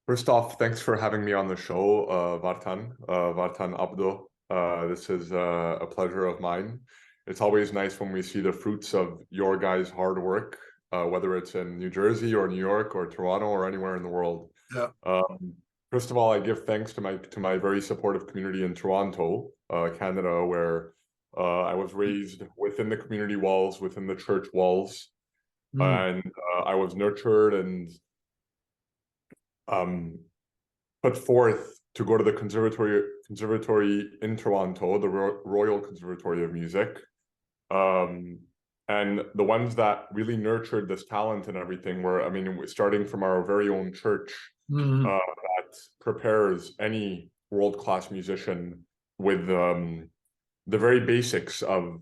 First off, thanks for having me on the show, Vartan Abdo. This is a pleasure of mine. It's always nice when we see the fruits of your guys' hard work, whether it's in New Jersey or New York or Toronto or anywhere in the world. Yeah. First of all, I give thanks to my very supportive community in Toronto, Canada, where I was raised within the community walls, within the church walls, and I was nurtured and put forth to go to the conservatory in Toronto, the Royal Conservatory of Music. And the ones that really nurtured this talent and everything were, I mean, starting from our very own church that prepares any world-class musician with the very basics of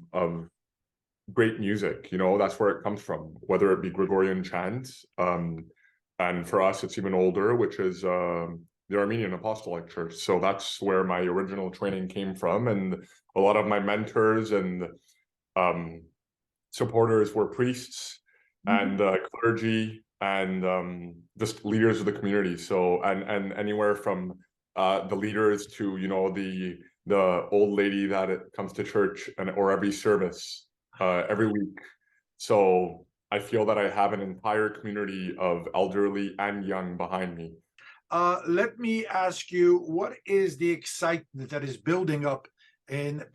great music. You know, that's where it comes from, whether it be Gregorian chant, and for us, it's even older, which is the Armenian Apostolic Church. So that's where my original training came from. And a lot of my mentors and supporters were priests and clergy and just leaders of the community. So, and anywhere from the leaders to, you know, the old lady that it comes to church or every service every week. So I feel that I have an entire community of elderly and young behind me. Let me ask you, what is the excitement that is building up in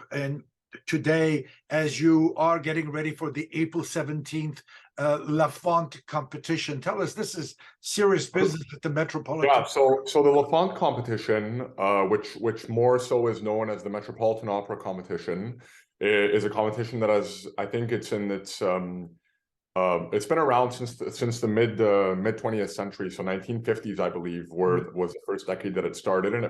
today as you are getting ready for the April 17th Lafont Competition? Tell us, this is serious business at the Metropolitan. Yeah, so the Lafont Competition, which more so is known as the Metropolitan Opera Competition, is a competition that has, I think it's in its it's been around since the mid 20th century, so 1950s, I believe, was the first decade that it started, and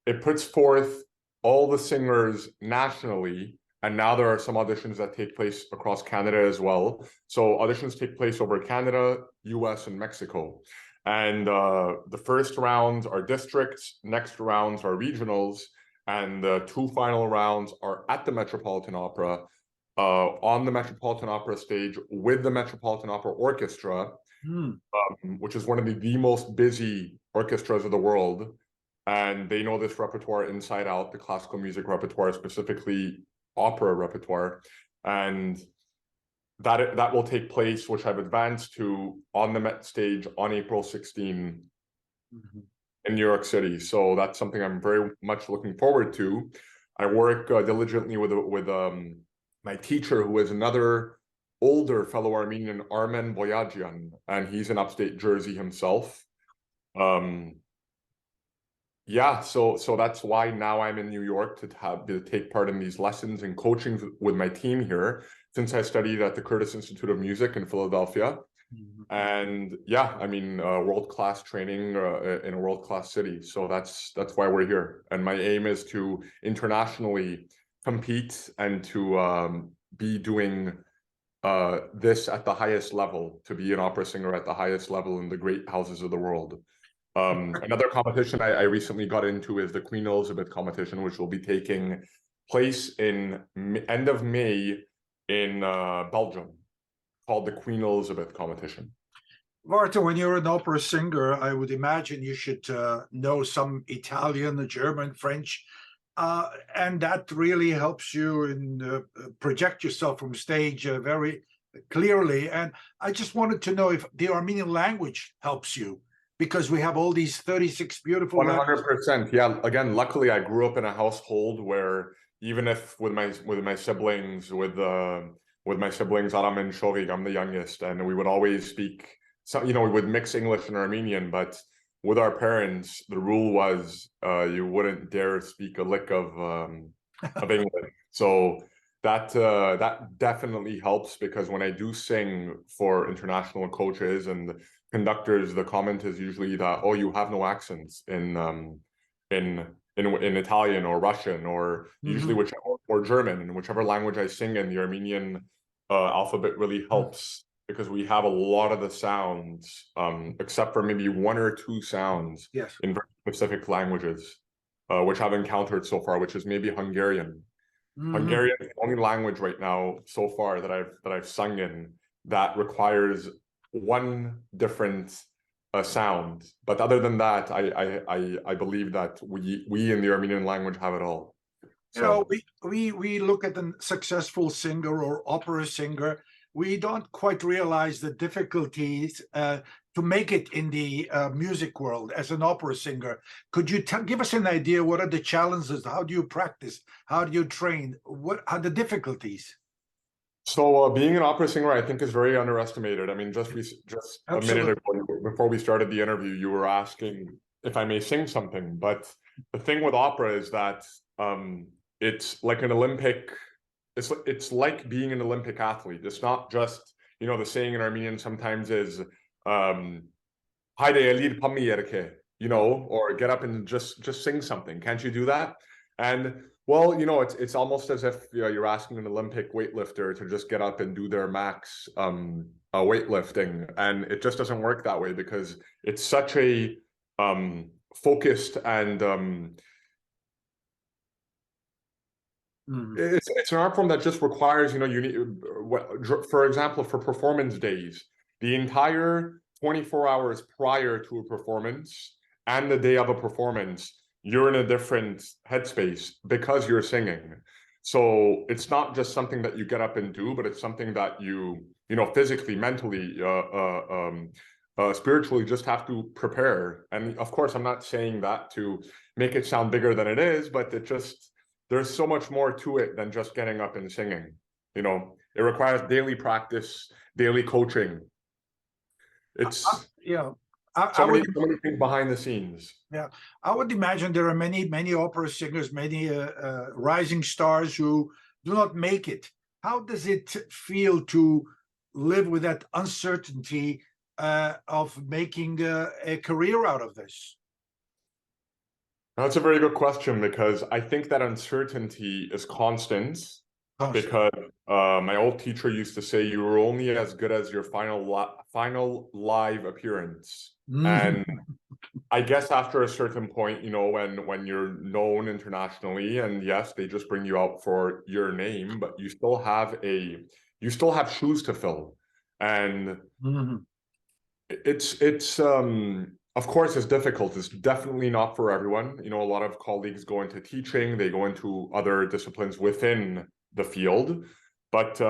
it puts forth all the singers nationally, and now there are some auditions that take place across Canada as well. So auditions take place over Canada, US, and Mexico, and the first rounds are districts, next rounds are regionals, and the two final rounds are at the Metropolitan Opera. On the Metropolitan Opera stage with the Metropolitan Opera Orchestra, which is one of the most busy orchestras of the world. And they know this repertoire inside out, the classical music repertoire, specifically opera repertoire. And that will take place, which I've advanced to, on the Met stage on April 16 in New York City. So that's something I'm very much looking forward to. I work diligently with my teacher, who is another older fellow Armenian, Armen Boyajian, and he's in upstate Jersey himself. Yeah, so that's why now I'm in New York to take part in these lessons and coaching with my team here, since I studied at the Curtis Institute of Music in Philadelphia. And yeah, I mean, world-class training in a world-class city. So that's why we're here. And my aim is to internationally compete and to be doing this at the highest level, to be an opera singer at the highest level in the great houses of the world. Another competition I recently got into is the Queen Elizabeth competition, which will be taking place in end of May in Belgium, called the Queen Elizabeth competition. Vartan, when you're an opera singer, I would imagine you should know some Italian, German, French, and that really helps you in project yourself from stage very clearly. And I just wanted to know if the Armenian language helps you, because we have all these 36 beautiful 100%. Yeah, again, luckily I grew up in a household where even if with my siblings, with my siblings, Aram and Shovig, I'm the youngest, and we would always speak, so, you know, we would mix English and Armenian, but with our parents, the rule was you wouldn't dare speak a lick of English. So that definitely helps, because when I do sing for international coaches and conductors, the comment is usually that, oh, you have no accents in Italian or Russian or usually or German, and whichever language I sing in, the Armenian alphabet really helps, because we have a lot of the sounds, except for maybe one or two sounds in very specific languages, which I've encountered so far, which is maybe Hungarian. Hungarian is the only language right now so far that I've sung in that requires one different sound. But other than that, I believe that we in the Armenian language have it all. You know, we look at a successful singer or opera singer. We don't quite realize the difficulties to make it in the music world as an opera singer. Could you give us an idea? What are the challenges? How do you practice? How do you train? What are the difficulties? So being an opera singer, I think, is very underestimated. I mean, just a minute ago, before we started the interview, you were asking if I may sing something. But the thing with opera is that it's like an Olympic. It's like being an Olympic athlete. It's not just, you know, the saying in Armenian sometimes is "Haydi elir pamiyerke," you know, or get up and just sing something. Can't you do that? And well, you know, it's almost as if, you know, you're asking an Olympic weightlifter to just get up and do their max weightlifting, and it just doesn't work that way because it's such a focused and it's an art form that just requires, you know, you need, for example, for performance days, the entire 24 hours prior to a performance and the day of a performance, you're in a different headspace because you're singing. So it's not just something that you get up and do, but it's something that you know, physically, mentally, spiritually just have to prepare. And of course, I'm not saying that to make it sound bigger than it is, but it just, there's so much more to it than just getting up and singing. You know, it requires daily practice, daily coaching. It's so many things behind the scenes. Yeah, I would imagine there are many opera singers, many rising stars who do not make it. How does it feel to live with that uncertainty of making a career out of this? That's a very good question, because I think that uncertainty is constant. Because my old teacher used to say you were only as good as your final live appearance. And I guess after a certain point, you know, when you're known internationally, and yes, they just bring you out for your name, but you still have shoes to fill. And it's of course, it's difficult. It's definitely not for everyone. You know, a lot of colleagues go into teaching, they go into other disciplines within the field, but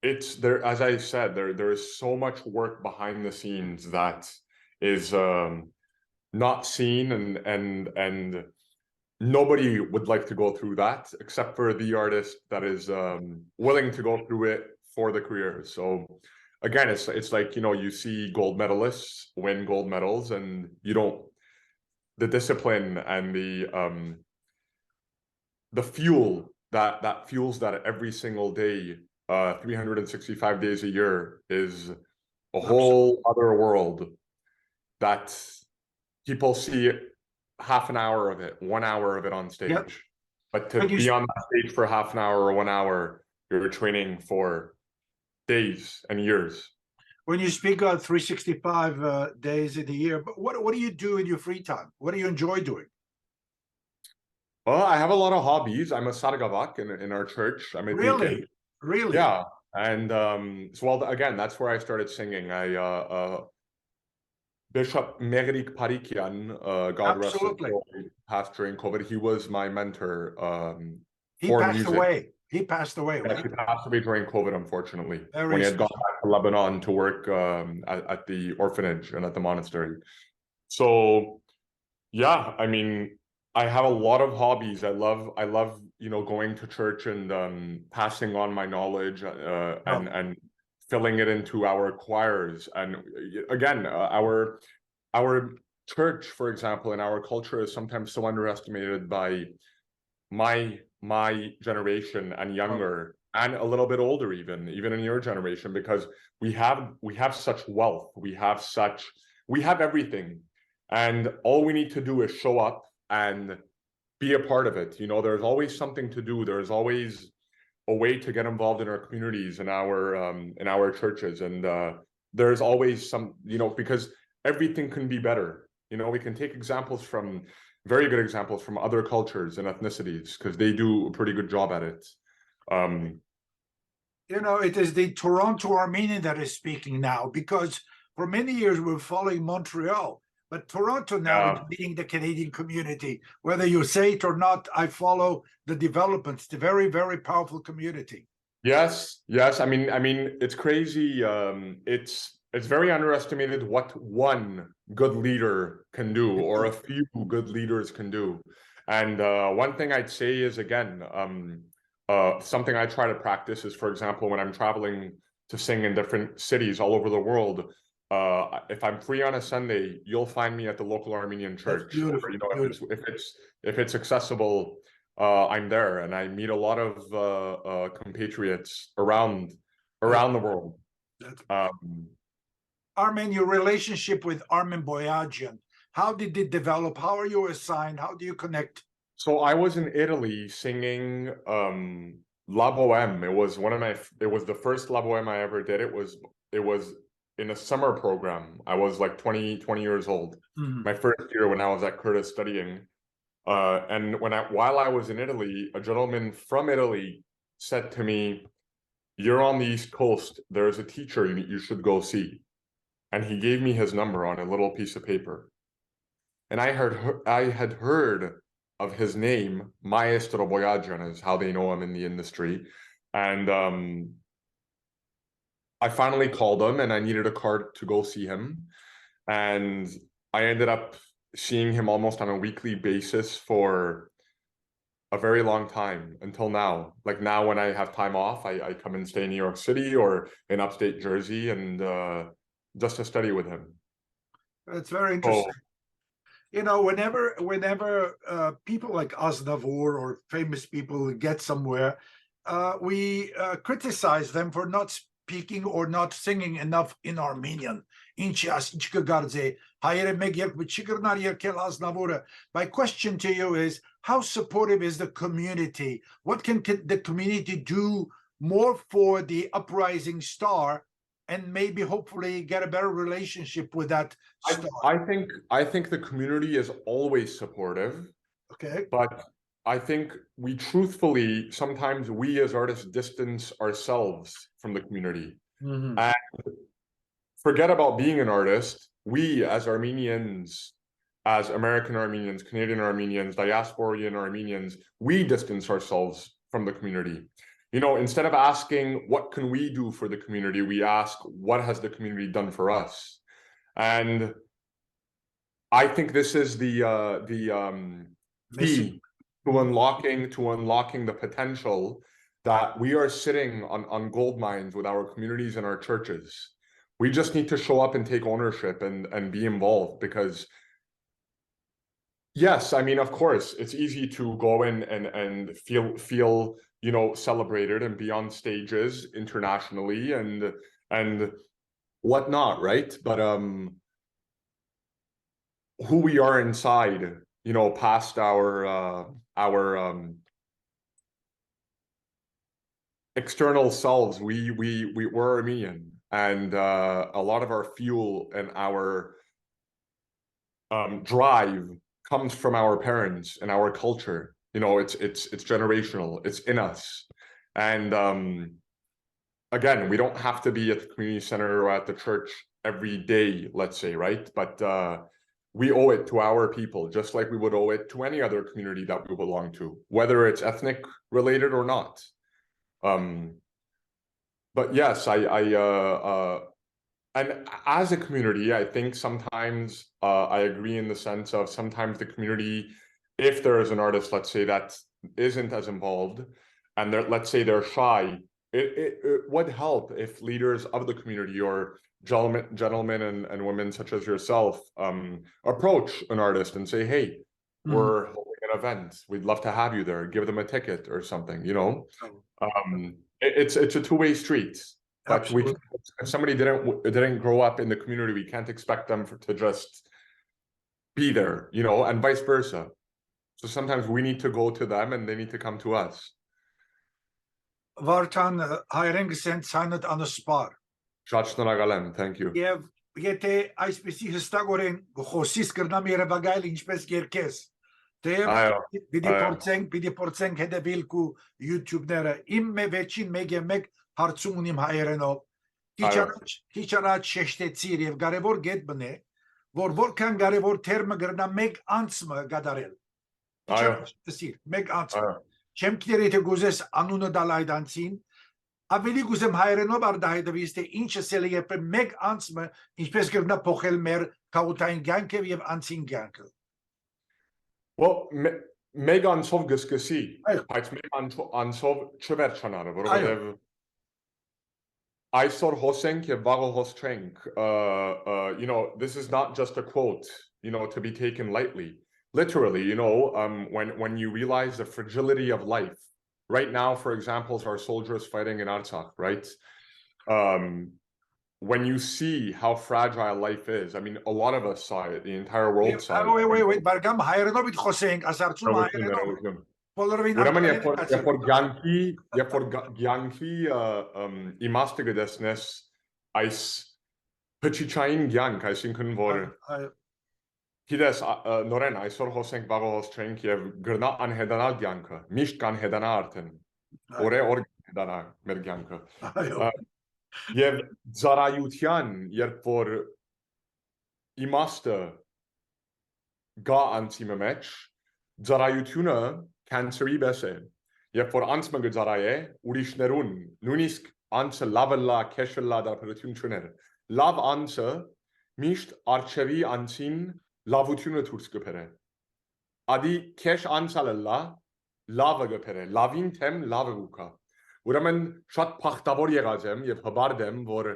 it's there, as I said, there is so much work behind the scenes that is not seen, and nobody would like to go through that except for the artist that is willing to go through it for the career. So again, it's like, you know, you see gold medalists win gold medals, and you don't, the discipline and the fuel that fuels that every single day, 365 days a year, is a whole other world that people see half an hour of it, 1 hour of it on stage. Yep. But to be on that stage for half an hour or 1 hour, you're training for days and years. When you speak of 365 days in the year, but what do you do in your free time? What do you enjoy doing? Well, I have a lot of hobbies. I'm a sargavak in our church. I'm a deacon. Really? Yeah. And so, well, again, that's where I started singing. Bishop Merik Parikian, God rest his soul, passed during COVID. He was my mentor for music. He passed away. Yes, he passed away during COVID, unfortunately, when he had gone back to Lebanon to work at the orphanage and at the monastery. So, yeah, I mean, I have a lot of hobbies. I love, you know, going to church and passing on my knowledge and filling it into our choirs. And again, our church, for example, in our culture is sometimes so underestimated by my generation and younger, and a little bit older, even in your generation, because we have such wealth, we have everything, and all we need to do is show up and be a part of it. You know, there's always something to do. There's always a way to get involved in our communities, in our churches, and there's always some, you know, because everything can be better. You know, we can take very good examples from other cultures and ethnicities, because they do a pretty good job at it. You know, it is the Toronto Armenian that is speaking now, because for many years we're following Montreal, but Toronto now is Yeah. leading the Canadian community. Whether you say it or not, I follow the developments. It's a very, very powerful community. Yes, yes. I mean, it's crazy. It's very underestimated what one good leader can do, or a few good leaders can do. And one thing I'd say is, again, something I try to practice is, for example, when I'm traveling to sing in different cities all over the world, if I'm free on a Sunday, you'll find me at the local Armenian church. That's beautiful. Or, you know, Beautiful. if it's accessible, I'm there, and I meet a lot of compatriots around the world. Armen, your relationship with Armen Boyajian, how did it develop? How are you assigned? How do you connect? So I was in Italy singing La Boheme. It was the first La Boheme I ever did. It was in a summer program. I was like 20 years old. My first year when I was at Curtis studying. And while I was in Italy, a gentleman from Italy said to me, "You're on the East Coast. There's a teacher you should go see." And he gave me his number on a little piece of paper. And I had heard of his name, Maestro Boyajian is how they know him in the industry. And I finally called him, and I needed a card to go see him. And I ended up seeing him almost on a weekly basis for a very long time until now. Like now, when I have time off, I come and stay in New York City or in upstate Jersey, and just to study with him. That's very interesting. You know, whenever people like Aznavour or famous people get somewhere, we criticize them for not speaking or not singing enough in Armenian. My question to you is, how supportive is the community? What can the community do more for the uprising star, and maybe hopefully get a better relationship with that star? I think the community is always supportive. Okay. But I think sometimes we as artists distance ourselves from the community. And forget about being an artist. We as Armenians, as American Armenians, Canadian Armenians, diasporian Armenians, we distance ourselves from the community. You know, instead of asking what can we do for the community, we ask what has the community done for us. And I think this is the key to unlocking the potential that we are sitting on gold mines with our communities and our churches. We just need to show up and take ownership and be involved, because yes, I mean, of course, it's easy to go in and feel, you know, celebrated and be on stages internationally and whatnot, right? But who we are inside, you know, past our external selves, we're Armenian, and a lot of our fuel and our drive comes from our parents and our culture. You know, it's generational. It's in us, and again, we don't have to be at the community center or at the church every day, let's say, right? But we owe it to our people, just like we would owe it to any other community that we belong to, whether it's ethnic related or not. But yes, and as a community, I think sometimes I agree in the sense of sometimes the community, if there is an artist, let's say, that isn't as involved, and let's say they're shy, it would help if leaders of the community or gentlemen and women such as yourself approach an artist and say, "Hey, we're holding an event. We'd love to have you there. Give them a ticket or something." You know, it's a two-way street. But if somebody didn't grow up in the community, we can't expect them to just be there, you know, and vice versa. So sometimes we need to go to them and they need to come to us. Vartan, հայերեն գսեն ցանդ անսպար։ Շատ շնորհակալ եմ, thank you. Եվ եթե այսպեսի հստակորեն խոսիս կրնամ Երևանայել ինչպես երկես, թեև պիտի փորձենք հետևել քու YouTube-ները։ Իմ վերջին մեկ հարցում ունիմ հայերենով։ Քիչ առաջ շեշտեցիր եւ կարեւոր գետ բնե, որ որքան կարեւոր թերմը գրնա մեկ անցմը գադարել։ Քիչ առաջ տեսիր, մեկ անցմը։ Չեմ գիտեր եթե գուզես անունը դալ այդ անցին, ավելի գուզեմ հայերենով արդահայտվի, թե ինչը սել է երբ մեկ անցմը ինչպես գրնա փոխել մեր քաութային կյանքը եւ անցին կյանքը։ Well, մեկ անցով գսկսի, բայց մեկ անցով չվերջանալը, որովհետեւ այսօր հոսենք եւ վաղը հոսենք. you know, this is not just a quote, you know, to be taken lightly. Literally, you know, when you realize the fragility of life. Right now, for example, our soldiers fighting in Artsakh, right? When you see how fragile life is, I mean, a lot of us saw it, the entire world saw it. Wait, բարգամ հայերենով իդ խոսենք, ասարցում հայերենով։ Ուրեմն երբ որ ցանկի իմաստը գտեսնես այս փչիչային ցանկ, այսինքն որ գիտես նորեն այսօր հոսենք վաղը հոսենք եւ գրնա անհետանալ ցանկը, միշտ կան հետանա արդեն, օր հետանա մեր ցանկը։ Եվ ծառայության երբ որ իմաստը գա անցիմը մեջ, ծառայությունը cancer-ի պես է, երբ որ անցմը գծարայ է, ուրիշներուն, նույնիսկ անցը լավը լա, քեշը լա դարբերություն չուներ, լավ անցը միշտ արջևի անցին լավությունը դուրս կբերե, ադի քեշ անցալը լա, լավը կբերե, լավին թեմ լավը ուկա, ուրեմն շատ փախտավոր եղած եմ եւ հբարդ եմ, որ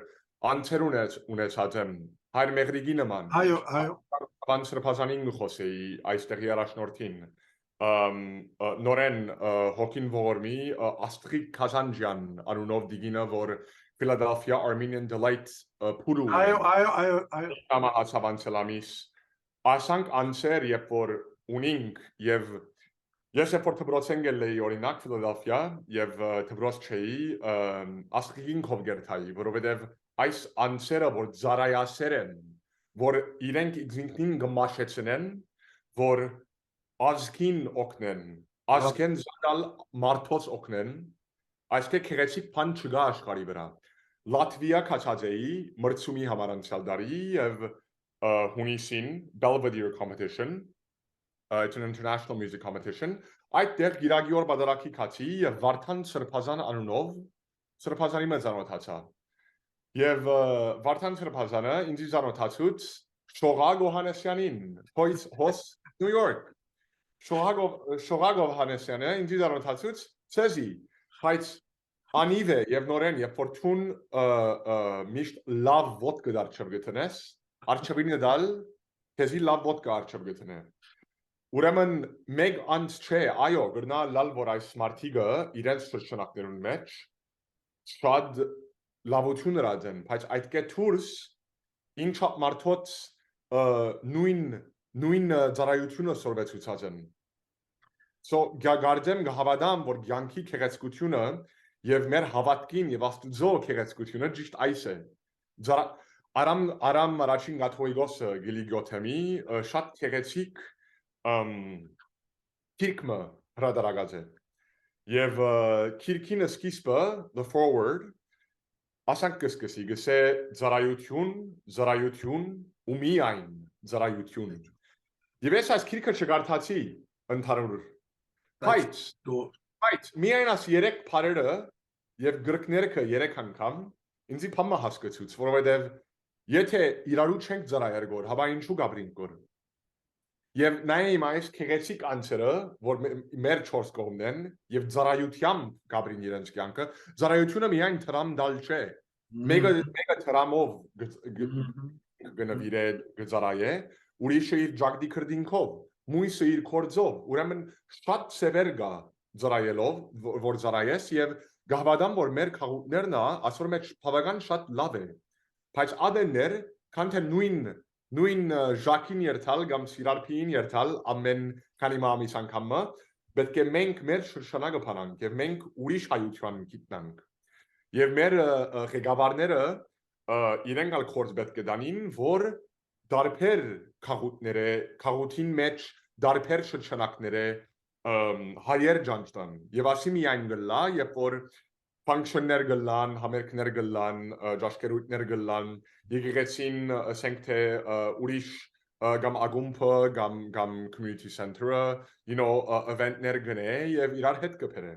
անցեր ունեցած եմ, հայր մեղրիգի նման, բան սրբազանին խոսեի այստեղի առաջնորդին, նորեն հոգին ողորմի Աստղիկ Քազանջյան անունով դիգինը, որ Philadelphia Armenian Delight փուրու ամահացավանցելամիս ասանք անցեր երբ որ ունինք եւ ես երբ որ թբրոցեն գելեի օրինակ Philadelphia եւ թբրոց չէի Աստղիկին կովգերթայի որովհետեւ այս անցերը որ ծառայասեր են որ իրենք ինքնին գմաշեցնեն որ ազգին օգնեն, ազգեն զգալ մարդոց օգնեն, այսպես քեղեցիկ բան չկա աշխարհի վրա։ Լատվիա կացածեի մրցումի համար անցյալ տարի եւ հունիսին Belvedere Competition, it's an international music competition, այդտեղ գիրագիոր բادرակի կացի եւ Վարդան սրբազան անունով սրբազանի մեծանոթացա։ Եւ Վարդան սրբազանը ինձ զանոթացուց Շողագ Հովհաննեսյանին, հոս New York Շողագով Հանեսյանը ինձ զարոթացուց ցեզի, բայց անիվ է եւ նորեն երբ որ թուն միշտ լավ ոդկա դարչև գտնես, արչևին դալ քեզի լավ ոդկա արչև գտնե։ Ուրեմն մեկ անց չէ, այո, գրնա լալ որ այս մարտիգը իրենց շրջանակներուն մեջ շատ լավություն հրադեն, բայց այդ կետուրս ինչ մարդոց նույն ծառայությունը սորվեցուցած են։ So գարդեմ գհավադամ որ ցանկի քեղեցկությունը եւ մեր հավատքին եւ Աստծո քեղեցկությունը ճիշտ այս է։ Արամ առաջին գաթողիկոսը Գիլիգոթեմի շատ քեղեցիկ քիրկը հրադարագած է։ Եվ քիրքինը սկիզբը the forward ասանք կսկսի գսե ծառայություն ու միայն ծառայություն։ Եվ ես քիրքը չգարթացի ընդհանուր Բայց միայն աս 3 բարերը եւ գրկներքը 3 անգամ ինձի փամը հասկացուց, որովհետեւ եթե իրարու չենք ծառայեր գոր, հաբա ինչու գաբրինք գոր։ Եվ նայեմ այս քեղեցիկ անձերը, որ մեր 4 կողմն են եւ ծառայությամբ գաբրին իրենց կյանքը, ծառայությունը միայն տրամ դալ չէ։ Մեգա տրամով գնավիրե գծարայե, ուրիշը իր ջագդի քրդինքով Մույսը իր կորձով, ուրեմն շատ սևեր գա ծառայելով, որ ծառայես եւ գահվադամ որ մեր քաղաքներն ասոր մեջ բավական շատ լավ է, բայց ադեններ քան թե նույն ժակին երթալ կամ սիրարփին երթալ ամեն քանի մամիս անգամը, պետք է մենք մեր շրջանակը փանանք եւ մենք ուրիշ հայություն գիտնանք։ Եվ մեր ղեկավարները իրենք ալ կորձ պետք է դանին, որ դարբեր քաղաքին մեջ դարբեր շրջանակները հայեր ջանջտան եւ ասի միայն գլա երբ որ Ֆանկցիոններ գլան, համերգներ գլան, ճաշկերույթներ գլան, եկեղեցին ասենք թե ուրիշ կամ ագումբը կամ community center-ը, event-ներ գնե եւ իրար հետ կփերը։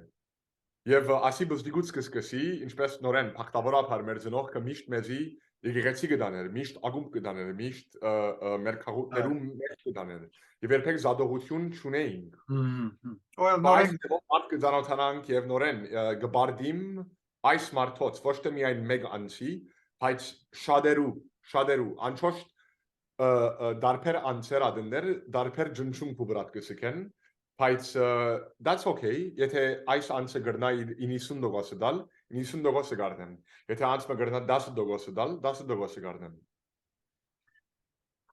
Եվ ասի բզդիգուց կսկսի, ինչպես նորեն փախտավորաբար մեր ծնողքը միշտ մեզի եկեղեցի կդաներ, միշտ ագումբ կդաներ, միշտ մեր քաղաքներում մեջ կդաներ։ Եվ երբեք զադողություն չունեինք։ Well, Բայց մարդ կձանոթանանք եւ նորեն գբարդիմ այս մարդոց ոչ թե միայն մեկ անցի, բայց շատերու անչոշտ դարբեր անցեր ադներ, դարբեր ջնջում կուբրատ կսկեն, բայց that's okay, եթե այս անցը գրնա 90% դալ, 90% գարնեմ, եթե անցը գրնա 10% դալ, 10% գարնեմ։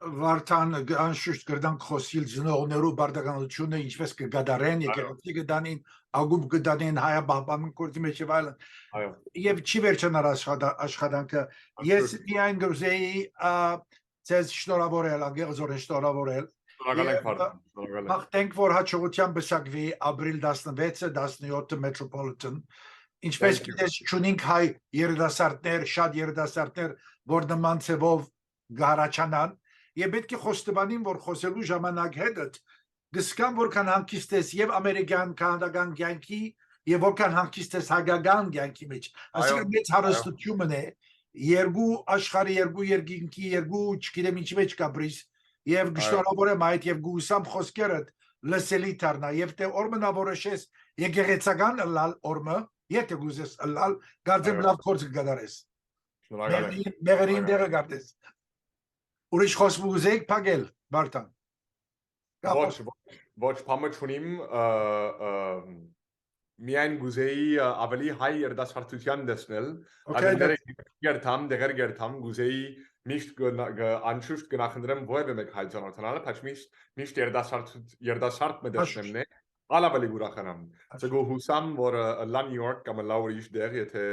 Վարդան անշուշտ կրդանք խոսիլ ծնողներու բարդականությունը ինչպես կգադարեն եկեղեցի կդանին ագումբ կդանին հայաբահբան գործի մեջ եւ այլն եւ չի վերջանալ աշխատանքը ես միայն գուզեի ցեզ շնորհավորել ագեղձորեն շնորհավորել մաղթենք որ հաջողությամբ բսակվի ապրիլ 16-ը 17-ը մետրոպոլիտեն ինչպես գիտես ճունինք հայ երիտասարդներ շատ երիտասարդներ որ նման ծավով գարաչանան Եվ պետք է խոստովանեմ, որ խոսելու ժամանակ հետդ գսկան որքան հանգիստ ես եւ ամերիկյան կանադական կյանքի եւ որքան հանգիստ ես հայկական կյանքի մեջ։ Այսինքն մեծ հարստությունն է երկու աշխարհի երկու երկինքի երկու չգիտեմ ինչի մեջ կապրիս եւ գշտորաբորեմ այդ եւ գուսամ խոսքերդ լսելի դառնա եւ թե օրմնավորոշես եկեղեցական լալ օրմը եթե գուզես լալ գարձեմ լավ կորձ կգադարես։ Մեղերին դերը գարտես։ Ուրիշ խոսք ուզեիք փակել, Վարդան։ Ոչ փամը չունիմ, միայն գուզեի ավելի հայ երդասարտության դեսնել, adները գերտամ, դեղեր գերտամ, գուզեի միշտ անշուշտ գնախնդրեմ ովևէ մեկ հայ ծանոթանալը, բայց միշտ երդասարտ մդեսնեմն է, ավելի ուրախանամ։ Ցգո հուսամ, որ լա Նյու Յորք կամ լա ուրիշ դեղ, եթե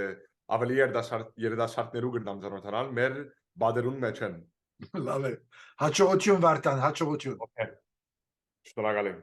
ավելի երդասարտներու գտնամ ծանոթանալ, մեր բادرուն մեջ են։ Լավ է։ Հաջողություն Վարդան, հաջողություն։ Շնորհակալ եմ։